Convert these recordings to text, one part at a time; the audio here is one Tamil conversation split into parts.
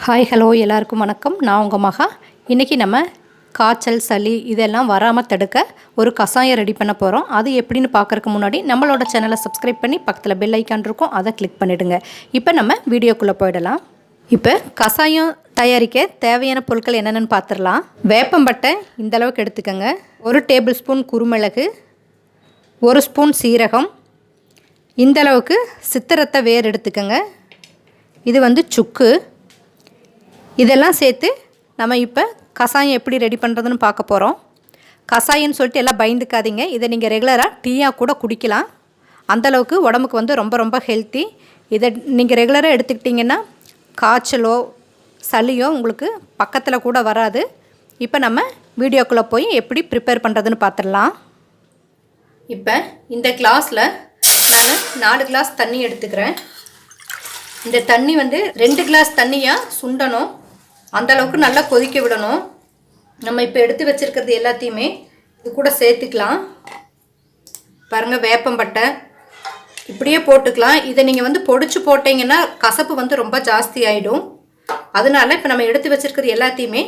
ஹாய் ஹலோ எல்லாருக்கும் வணக்கம். நான் உங்கள் மகா. இன்றைக்கி நம்ம காய்ச்சல் சளி இதெல்லாம் வராமல் தடுக்க ஒரு கஷாயம் ரெடி பண்ண போகிறோம். அது எப்படின்னு பார்க்குறதுக்கு முன்னாடி நம்மளோட சேனலை சப்ஸ்கிரைப் பண்ணி பக்கத்தில் பெல் ஐக்கான் இருக்கும், அதை கிளிக் பண்ணிவிடுங்க. இப்போ நம்ம வீடியோக்குள்ளே போயிடலாம். இப்போ கஷாயம் தயாரிக்க தேவையான பொருட்கள் என்னென்னு பார்த்துடலாம். வேப்பம்பட்டை இந்தளவுக்கு எடுத்துக்கோங்க. 1 டேபிள் ஸ்பூன் குருமிளகு, 1 ஸ்பூன் சீரகம், இந்தளவுக்கு சித்திரத்தை வேர் எடுத்துக்கோங்க. இது சுக்கு. இதெல்லாம் சேர்த்து நம்ம இப்போ கஷாயம் எப்படி ரெடி பண்ணுறதுன்னு பார்க்க போகிறோம். கஷாயம்னு சொல்லிட்டு எல்லாம் பயந்துக்காதீங்க. இதை நீங்கள் ரெகுலராக டீயாக கூட குடிக்கலாம். அந்தளவுக்கு உடம்புக்கு ரொம்ப ரொம்ப ஹெல்த்தி. இதை நீங்கள் ரெகுலராக எடுத்துக்கிட்டிங்கன்னா காய்ச்சலோ சளியோ உங்களுக்கு பக்கத்தில் கூட வராது. இப்போ நம்ம வீடியோக்குள்ளே போய் எப்படி ப்ரிப்பேர் பண்ணுறதுன்னு பார்த்துடலாம். இப்போ இந்த கிளாஸில் நான் 4 கிளாஸ் தண்ணி எடுத்துக்கிறேன். இந்த தண்ணி 2 கிளாஸ் தண்ணியாக சுண்டணும். அந்தளவுக்கு நல்லா கொதிக்க விடணும். நம்ம இப்போ எடுத்து வச்சுருக்கிறது எல்லாத்தையுமே இது கூட சேர்த்துக்கலாம். பாருங்கள், வேப்பம்பட்டை இப்படியே போட்டுக்கலாம். இதை நீங்கள் பொடிச்சு போட்டிங்கன்னா கசப்பு ரொம்ப ஜாஸ்தி ஆகிடும். அதனால இப்போ நம்ம எடுத்து வச்சுருக்கிறது எல்லாத்தையுமே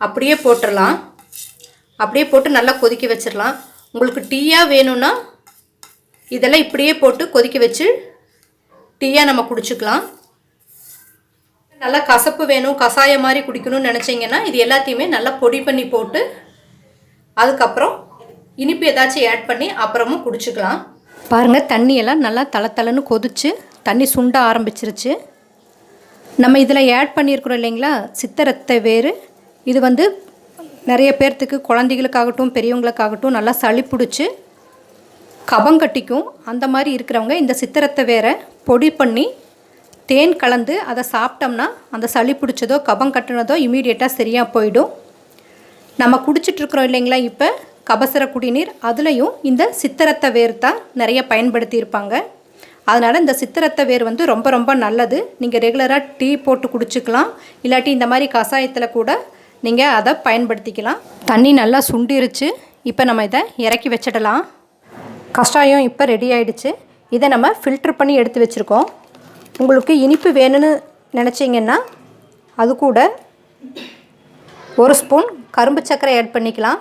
அப்படியே போட்டுடலாம். அப்படியே போட்டு நல்லா கொதிக்க வச்சிடலாம். உங்களுக்கு டீயாக வேணும்னா இதெல்லாம் இப்படியே போட்டு கொதிக்க வச்சு டீயாக நம்ம குடிச்சுக்கலாம். நல்லா கசப்பு வேணும், கஷாயம் மாதிரி குடிக்கணும்னு நினச்சிங்கன்னா இது எல்லாத்தையுமே நல்லா பொடி பண்ணி போட்டு அதுக்கப்புறம் இனிப்பு ஏதாச்சும் ஆட் பண்ணி அப்புறமும் குடிச்சுக்கலாம். பாருங்கள், தண்ணியெல்லாம் நல்லா தளன்னு கொதிச்சு தண்ணி சுண்ட ஆரம்பிச்சிருச்சு. நம்ம இதில் ஆட் பண்ணியிருக்கிறோம் இல்லைங்களா, சித்திரத்தை வேறு. இது நிறைய பேர்த்துக்கு, குழந்தைகளுக்காகட்டும் பெரியவங்களுக்காகட்டும் நல்லா சளி பிடிச்சி கபங்கட்டிக்கும். அந்த மாதிரி இருக்கிறவங்க இந்த சித்திரத்தை வேற பொடி பண்ணி தேன் கலந்து அதை சாப்பிட்டோம்னா அந்த சளி பிடிச்சதோ கபம் கட்டுனதோ இமீடியட்டாக சரியாக போயிடும். நம்ம குடிச்சிட்ருக்குறோம் இல்லைங்களா இப்போ கபசுர குடிநீர், அதுலேயும் இந்த சித்திரத்தை வேர் தான் நிறைய பயன்படுத்தியிருப்பாங்க. அதனால் இந்த சித்திரத்தை வேர் ரொம்ப ரொம்ப நல்லது. நீங்கள் ரெகுலராக டீ போட்டு குடிச்சிக்கலாம். இல்லாட்டி இந்த மாதிரி கஷாயத்தில் கூட நீங்கள் அதை பயன்படுத்திக்கலாம். தண்ணி நல்லா சுண்டிருச்சு. இப்போ நம்ம இதை இறக்கி வச்சிடலாம். கஷாயம் இப்போ ரெடி ஆகிடுச்சு. இதை நம்ம ஃபில்ட்ரு பண்ணி எடுத்து வச்சுருக்கோம். உங்களுக்கு இனிப்பு வேணும்னு நினச்சிங்கன்னா அது கூட 1 ஸ்பூன் கரும்பு சர்க்கரை ஆட் பண்ணிக்கலாம்.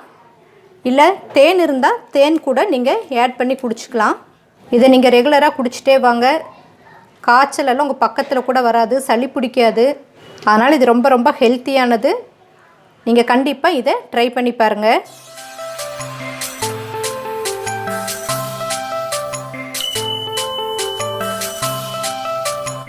இல்லை தேன் இருந்தால் தேன் கூட நீங்கள் ஆட் பண்ணி குடிச்சிக்கலாம். இதை நீங்கள் ரெகுலராக குடிச்சிட்டே வாங்க. காய்ச்சலெல்லாம் உங்கள் பக்கத்தில் கூட வராது, சளி பிடிக்காது. அதனால் இது ரொம்ப ரொம்ப ஹெல்த்தியானது. நீங்கள் கண்டிப்பாக இதை ட்ரை பண்ணி பாருங்கள்.